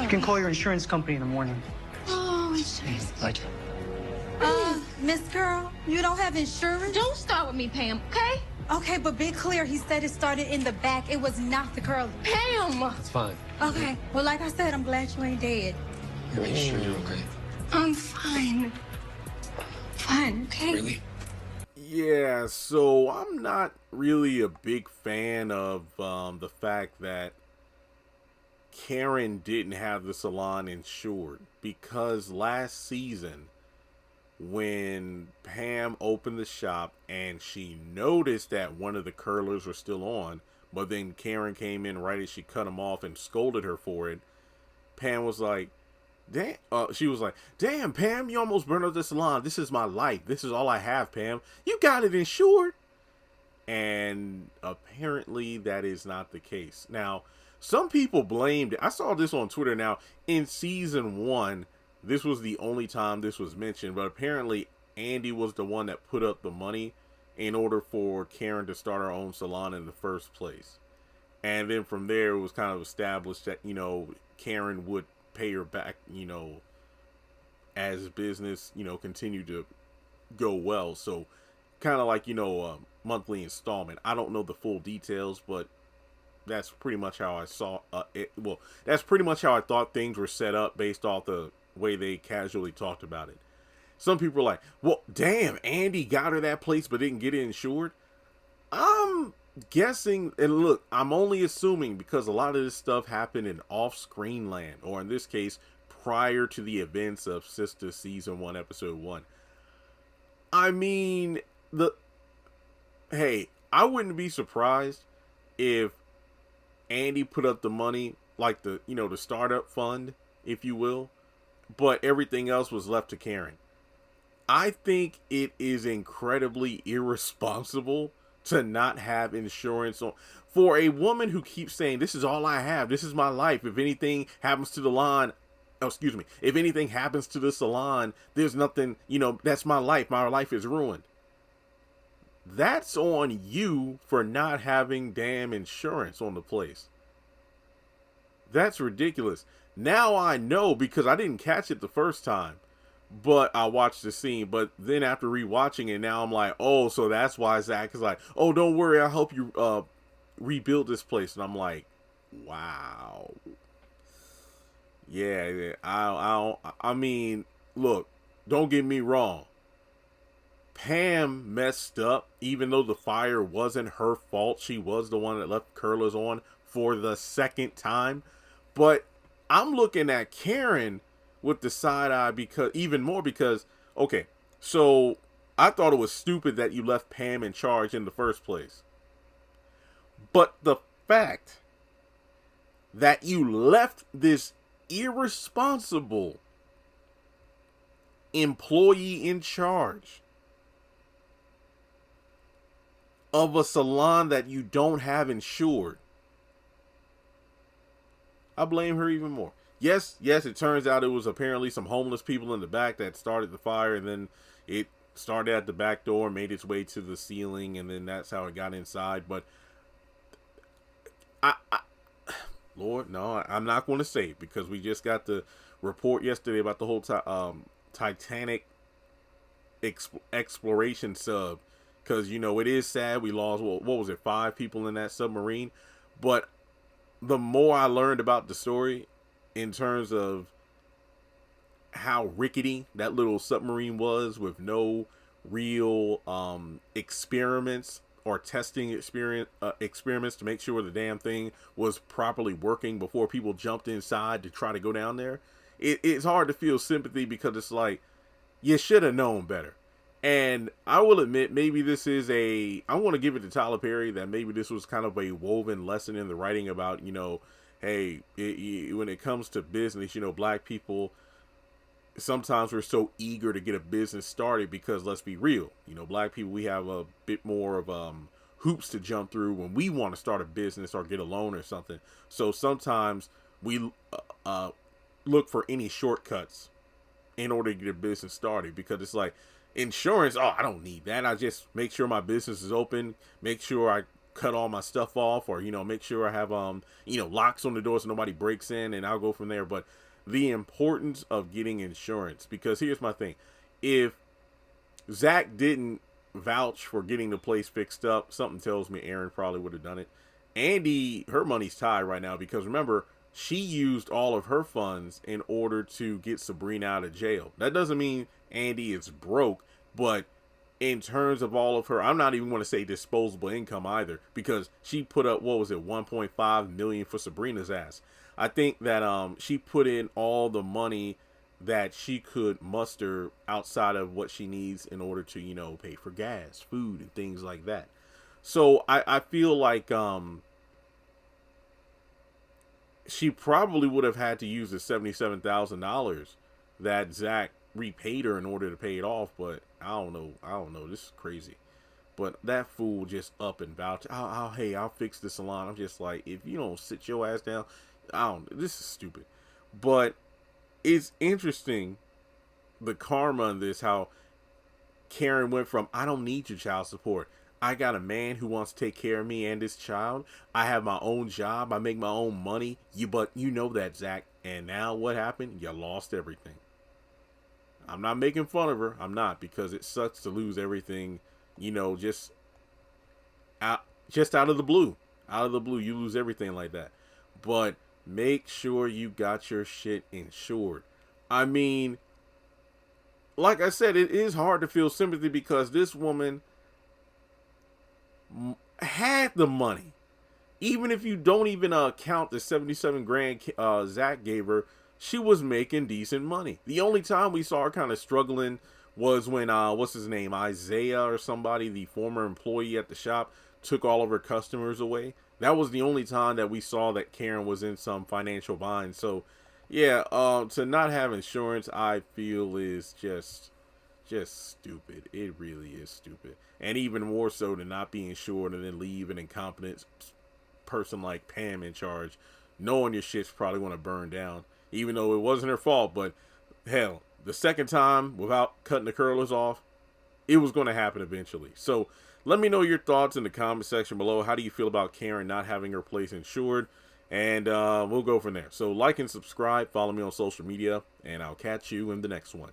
can call your insurance company in the morning. Oh, insurance. Right. Miss Girl, you don't have insurance? Don't start with me, Pam, okay? Okay, but be clear, he said it started in the back. It was not the curly. Pam! It's fine. Okay, well, like I said, I'm glad you ain't dead. Are you sure you're okay? I'm fine. Fine, okay? Really? Yeah, so I'm not really a big fan of the fact that Karen didn't have the salon insured, because last season when Pam opened the shop and she noticed that one of the curlers were still on, but then Karen came in right as she cut them off and scolded her for it, Pam was like, damn, she was like, damn, Pam, you almost burned up the salon. This is my life. This is all I have, Pam. You got it insured. And apparently that is not the case. Now, some people blamed it. I saw this on Twitter. Now, in season 1, this was the only time this was mentioned, but apparently Andy was the one that put up the money in order for Karen to start her own salon in the first place. And then from there, it was kind of established that, you know, Karen would pay her back, you know, as business, you know, continued to go well. So kind of like, you know, a monthly installment. I don't know the full details, but that's pretty much how I saw it. Well, that's pretty much how I thought things were set up based off the way they casually talked about it. Some people are like, well, damn, Andy got her that place but didn't get it insured. I'm guessing, and look, I'm only assuming because a lot of this stuff happened in off-screen land, or in this case, prior to the events of Sistas Season 1, Episode 1. I mean, hey, I wouldn't be surprised if Andy put up the money, like the, you know, the startup fund, if you will, but everything else was left to Karen. I think it is incredibly irresponsible to not have insurance on, for a woman who keeps saying, this is all I have, this is my life, if anything happens to the lawn, if anything happens to the salon, there's nothing, you know, that's my life is ruined. That's on you for not having damn insurance on the place. That's ridiculous. Now I know, because I didn't catch it the first time, but I watched the scene. But then after rewatching it, now I'm like, oh, so that's why Zach is like, oh, don't worry, I'll help you rebuild this place. And I'm like, wow. Yeah, I mean, look, don't get me wrong. Pam messed up, even though the fire wasn't her fault. She was the one that left curlers on for the second time. But I'm looking at Karen with the side eye, because, okay, so I thought it was stupid that you left Pam in charge in the first place. But the fact that you left this irresponsible employee in charge of a salon that you don't have insured, I blame her even more. Yes, it turns out it was apparently some homeless people in the back that started the fire, and then it started at the back door, made its way to the ceiling, and then that's how it got inside. But Lord, no, I'm not going to say it, because we just got the report yesterday about the whole Titanic exploration sub. Because, you know, it is sad. We lost, what was it, 5 people in that submarine. But the more I learned about the story in terms of how rickety that little submarine was, with no real experiments or testing experiments to make sure the damn thing was properly working before people jumped inside to try to go down there, it's hard to feel sympathy, because it's like, you should have known better. And I will admit, maybe this is I want to give it to Tyler Perry, that maybe this was kind of a woven lesson in the writing about, you know, hey, when it comes to business, you know, black people, sometimes we're so eager to get a business started, because let's be real, you know, black people, we have a bit more of hoops to jump through when we want to start a business or get a loan or something. So sometimes we look for any shortcuts in order to get a business started, because it's like, insurance, oh, I don't need that. I just make sure my business is open, make sure I cut all my stuff off, or, you know, make sure I have, you know, locks on the door so nobody breaks in, and I'll go from there. But the importance of getting insurance, because here's my thing. If Zach didn't vouch for getting the place fixed up, something tells me Aaron probably would have done it. Andy, her money's tied right now, because remember, she used all of her funds in order to get Sabrina out of jail. That doesn't mean Andy is broke, but in terms of all of her, I'm not even going to say disposable income either, because she put up, what was it, 1.5 million for Sabrina's ass. I think that she put in all the money that she could muster outside of what she needs in order to, you know, pay for gas, food, and things like that. So I feel like she probably would have had to use the $77,000 that Zach repaid her in order to pay it off, but I don't know. This is crazy. But that fool just up and vouch. Hey, I'll fix the salon. I'm just like, if you don't sit your ass down, this is stupid. But it's interesting, the karma in this, how Karen went from, I don't need your child support. I got a man who wants to take care of me and his child. I have my own job. I make my own money. But you know that, Zach. And now what happened? You lost everything. I'm not making fun of her. I'm not, because it sucks to lose everything, you know, just out of the blue. Out of the blue, you lose everything like that. But make sure you got your shit insured. I mean, like I said, it is hard to feel sympathy, because this woman had the money. Even if you don't even count the 77 grand Zach gave her, she was making decent money. The only time we saw her kind of struggling was when what's his name, Isaiah or somebody, the former employee at the shop, took all of her customers away. That was the only time that we saw that Karen was in some financial bind. So yeah, to not have insurance, I feel, is just stupid. It really is stupid. And even more so to not be insured and then leave an incompetent person like Pam in charge, knowing your shit's probably going to burn down, even though it wasn't her fault. But hell, the second time without cutting the curlers off, it was going to happen eventually. So let me know your thoughts in the comment section below. How do you feel about Karen not having her place insured? And we'll go from there. So like and subscribe, follow me on social media, and I'll catch you in the next one.